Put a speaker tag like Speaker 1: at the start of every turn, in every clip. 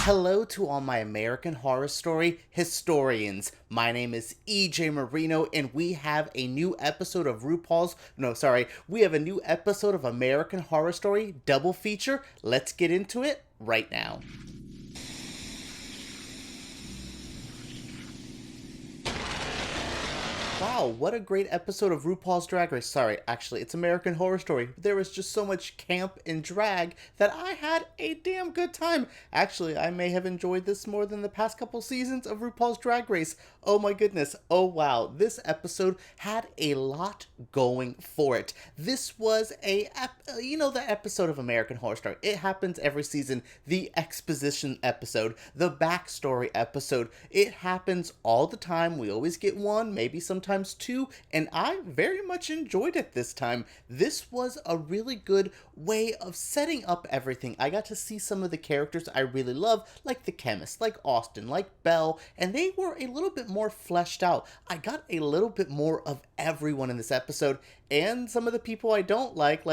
Speaker 1: Hello to all my American Horror Story historians. My name is EJ Marino, and we have a new episode of we have a new episode of American Horror Story double feature. Let's get into it right now. Wow, what a great episode of RuPaul's Drag Race. Sorry, actually, it's American Horror Story. There was just so much camp and drag that I had a damn good time. Actually, I may have enjoyed this more than the past couple seasons of RuPaul's Drag Race. Oh my goodness. Oh wow, this episode had a lot going for it. This was the episode of American Horror Story. It happens every season. The exposition episode, the backstory episode. It happens all the time. We always get one, maybe sometimes two, and I very much enjoyed it this time. This was a really good way of setting up everything. I got to see some of the characters I really love, like the chemist, like Austin, like Belle, and they were a little bit more fleshed out. I got a little bit more of everyone in this episode, and some of the people I don't like,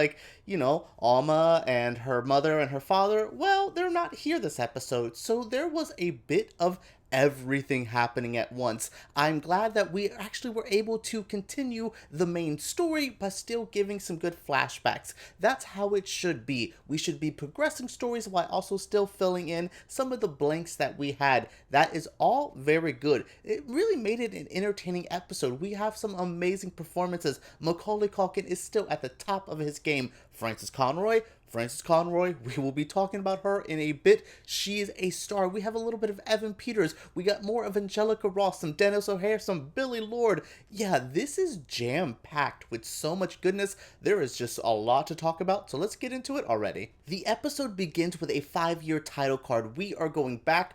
Speaker 1: Alma and her mother and her father, well, they're not here this episode, so there was a bit of everything happening at once. I'm glad that we actually were able to continue the main story by still giving some good flashbacks. That's how it should be. We should be progressing stories while also still filling in some of the blanks that we had. That is all very good. It really made it an entertaining episode. We have some amazing performances. Macaulay Culkin is still at the top of his game. Frances Conroy, we will be talking about her in a bit. She is a star. We have a little bit of Evan Peters. We got more of Angelica Ross, some Denis O'Hare, some Billie Lourd. Yeah, this is jam-packed with so much goodness. There is just a lot to talk about, so let's get into it already. The episode begins with a 5-year title card. We are going back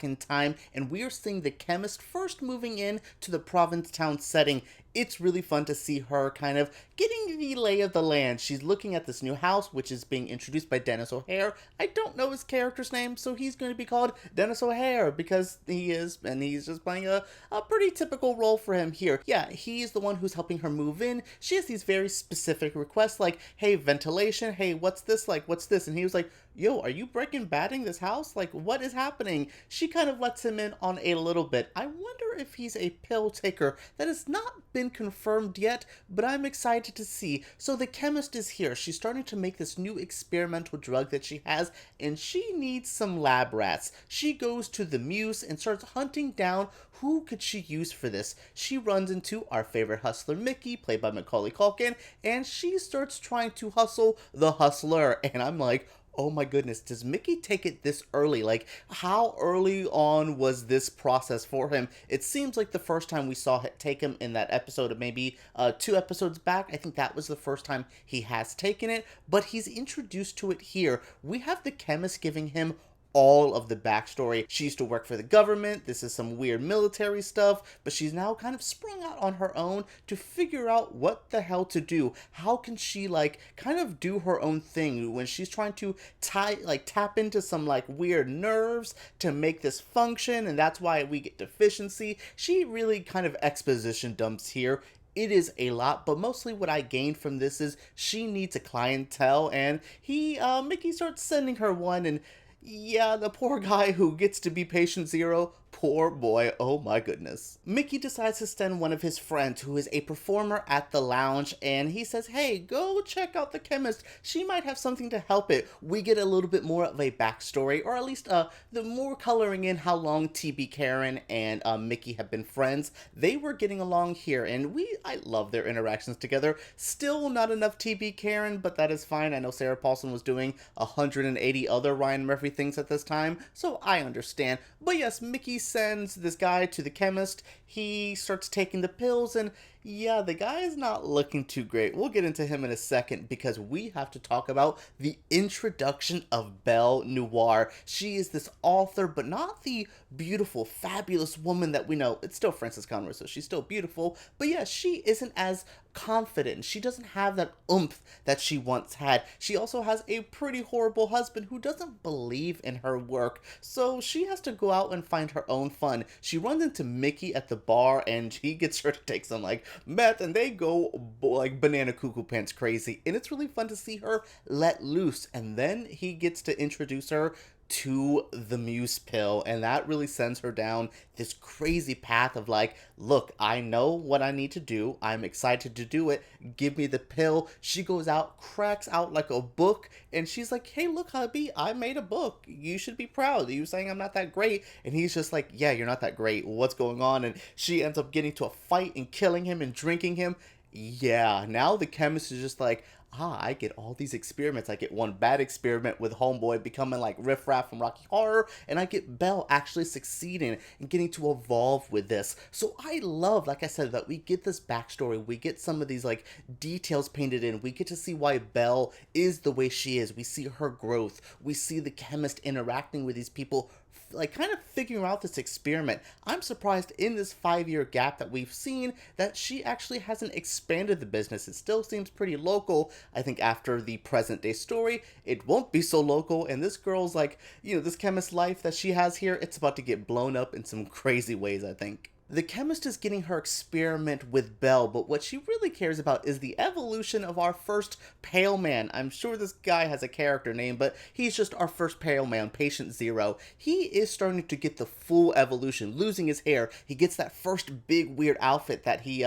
Speaker 1: in time, and we are seeing the chemist first moving in to the Provincetown setting. It's really fun to see her kind of getting the lay of the land. She's looking at this new house, which is being introduced by Denis O'Hare. I don't know his character's name, so he's going to be called Denis O'Hare because he is, and he's just playing a pretty typical role for him here. Yeah, he's the one who's helping her move in. She has these very specific requests like, hey, ventilation, hey, what's this like, what's this? And he was like, yo, are you breaking batting this house? Like, what is happening? She kind of lets him in on a little bit. I wonder if he's a pill taker. That has not been confirmed yet, but I'm excited to see. So the chemist is here. She's starting to make this new experimental drug that she has, and she needs some lab rats. She goes to the Muse and starts hunting down who could she use for this. She runs into our favorite hustler, Mickey, played by Macaulay Culkin, and she starts trying to hustle the hustler. And I'm like, oh my goodness, does Mickey take it this early? Like, how early on was this process for him? It seems like the first time we saw it take him in that episode of maybe 2 episodes back. I think that was the first time he has taken it, but he's introduced to it here. We have the chemist giving him all of the backstory. She used to work for the government. This is some weird military stuff, but she's now kind of sprung out on her own to figure out what the hell to do. How can she kind of do her own thing when she's trying to tap into some weird nerves to make this function, and that's why we get deficiency. She really kind of exposition dumps here. It is a lot, but mostly what I gained from this is she needs a clientele, and Mickey starts sending her one, and yeah, the poor guy who gets to be patient zero, poor boy, oh my goodness. Mickey decides to send one of his friends who is a performer at the lounge, and he says, hey, go check out the chemist. She might have something to help it. We get a little bit more of a backstory, or at least the more coloring in how long TB Karen and Mickey have been friends. They were getting along here, and I love their interactions together. Still not enough TB Karen, but that is fine. I know Sarah Paulson was doing 180 other Ryan Murphy things at this time, so I understand. But yes, Mickey sends this guy to the chemist. He starts taking the pills, and yeah, the guy is not looking too great. We'll get into him in a second because we have to talk about the introduction of Belle Noire. She is this author, but not the beautiful, fabulous woman that we know. It's still Frances Conroy, so she's still beautiful. But yeah, she isn't as confident. She doesn't have that oomph that she once had. She also has a pretty horrible husband who doesn't believe in her work, so she has to go out and find her own fun. She runs into Mickey at the bar, and he gets her to take some meth, and they go banana cuckoo pants crazy, and it's really fun to see her let loose. And then he gets to introduce her to the Muse pill, and that really sends her down this crazy path of like, look, I know what I need to do. I'm excited to do it. Give me the pill. She goes out, cracks out like a book, and she's like, hey, look, hubby, I made a book. You should be proud. You saying I'm not that great? And he's just like, yeah, you're not that great. What's going on? And she ends up getting to a fight and killing him and drinking him. Yeah, now the chemist is just like, I get all these experiments. I get one bad experiment with Homeboy becoming like Riff Raff from Rocky Horror, and I get Belle actually succeeding and getting to evolve with this. So I love, like I said, that we get this backstory. We get some of these like details painted in. We get to see why Belle is the way she is. We see her growth. We see the chemist interacting with these people, like kind of figuring out this experiment. I'm surprised in this 5-year gap that we've seen that she actually hasn't expanded the business. It still seems pretty local. I think after the present day story, it won't be so local, and this girl's like, this chemist life that she has here, it's about to get blown up in some crazy ways, I think. The chemist is getting her experiment with Belle, but what she really cares about is the evolution of our first Pale Man. I'm sure this guy has a character name, but he's just our first Pale Man, Patient Zero. He is starting to get the full evolution, losing his hair. He gets that first big weird outfit that he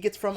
Speaker 1: gets from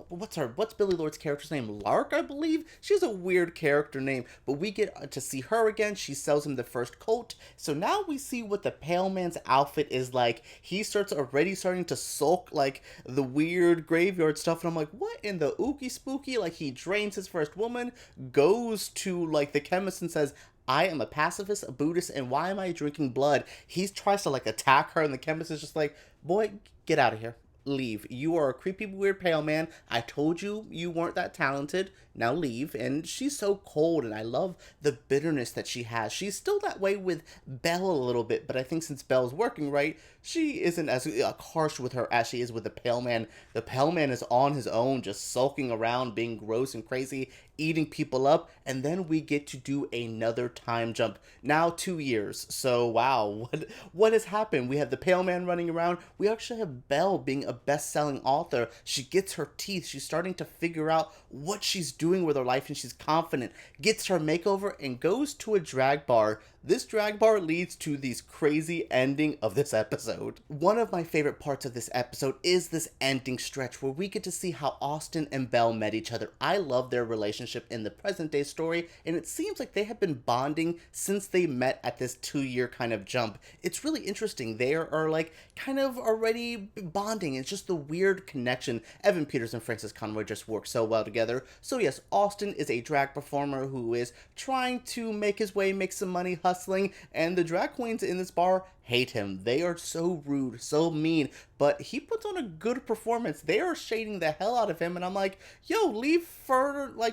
Speaker 1: what's Billie Lourd's character's name? Lark, I believe. She's a weird character name, but we get to see her again. She sells him the first coat. So now we see what the Pale Man's outfit is like. He starts already starting to sulk like the weird graveyard stuff, and I'm like, what in the ookie spooky? Like, he drains his first woman, goes to like the chemist and says, I am a pacifist, a Buddhist, and why am I drinking blood? He tries to like attack her, and the chemist is just like, boy, get out of here. Leave. You are a creepy, weird Pale Man. I told you you weren't that talented. Now leave. And she's so cold, and I love the bitterness that she has. She's still that way with Belle a little bit, but I think since Belle's working right, she isn't as harsh with her as she is with the Pale Man. The Pale Man is on his own, just sulking around, being gross and crazy, eating people up, and then we get to do another time jump. Now 2 years. So wow, what has happened? We have the Pale Man running around. We actually have Belle being a best-selling author. She gets her teeth. She's starting to figure out what she's doing with her life, and she's confident. Gets her makeover and goes to a drag bar. This drag bar leads to the crazy ending of this episode. One of my favorite parts of this episode is this ending stretch where we get to see how Austin and Belle met each other. I love their relationship in the present day story, and it seems like they have been bonding since they met at this 2-year kind of jump. It's really interesting. They are like kind of already bonding. It's just the weird connection. Evan Peters and Frances Conroy just work so well together. So yes, Austin is a drag performer who is trying to make his way, make some money, hustling, and the drag queens in this bar hate him. They are so rude, so mean, but he puts on a good performance. They are shading the hell out of him, and I'm like, yo, leave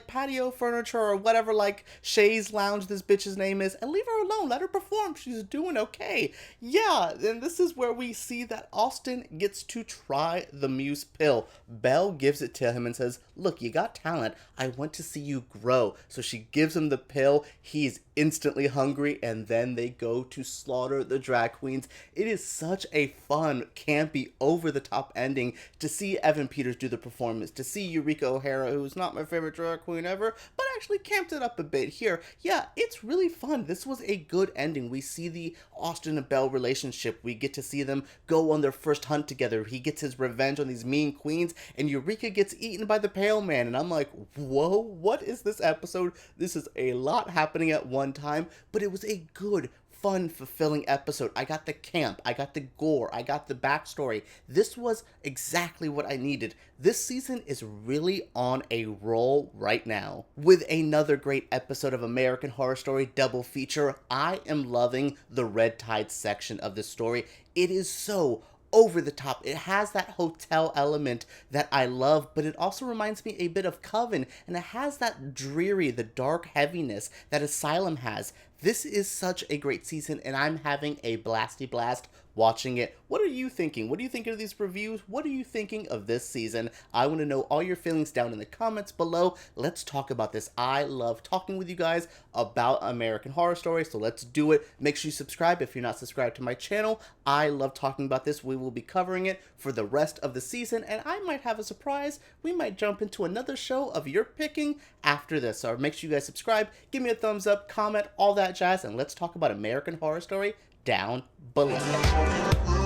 Speaker 1: patio furniture or whatever, like Shay's Lounge, this bitch's name is, and leave her alone. Let her perform. She's doing okay. Yeah, and this is where we see that Austin gets to try the Muse pill. Belle gives it to him and says, look, you got talent. I want to see you grow. So she gives him the pill. He's instantly hungry, and then they go to slaughter the drag queens. It is such a fun, campy, over-the-top ending to see Evan Peters do the performance, to see Eureka O'Hara, who's not my favorite drag queen ever, but actually camped it up a bit here. Yeah, it's really fun. This was a good ending. We see the Austin and Belle relationship. We get to see them go on their first hunt together. He gets his revenge on these mean queens, and Eureka gets eaten by the Pale Man, and I'm like, whoa, what is this episode? This is a lot happening at one time, but it was a good, fun, fulfilling episode. I got the camp, I got the gore, I got the backstory. This was exactly what I needed. This season is really on a roll right now. With another great episode of American Horror Story double feature, I am loving the Red Tide section of the story. It is so over the top. It has that hotel element that I love, but it also reminds me a bit of Coven, and it has that dreary, the dark heaviness that Asylum has. This is such a great season, and I'm having a blasty blast watching it. What are you thinking? What do you think of these reviews? What are you thinking of this season? I want to know all your feelings down in the comments below. Let's talk about this. I love talking with you guys about American Horror Story, so let's do it. Make sure you subscribe if you're not subscribed to my channel. I love talking about this. We will be covering it for the rest of the season, and I might have a surprise. We might jump into another show of your picking after this. So make sure you guys subscribe, give me a thumbs up, comment, all that that jazz, and let's talk about American Horror Story down below.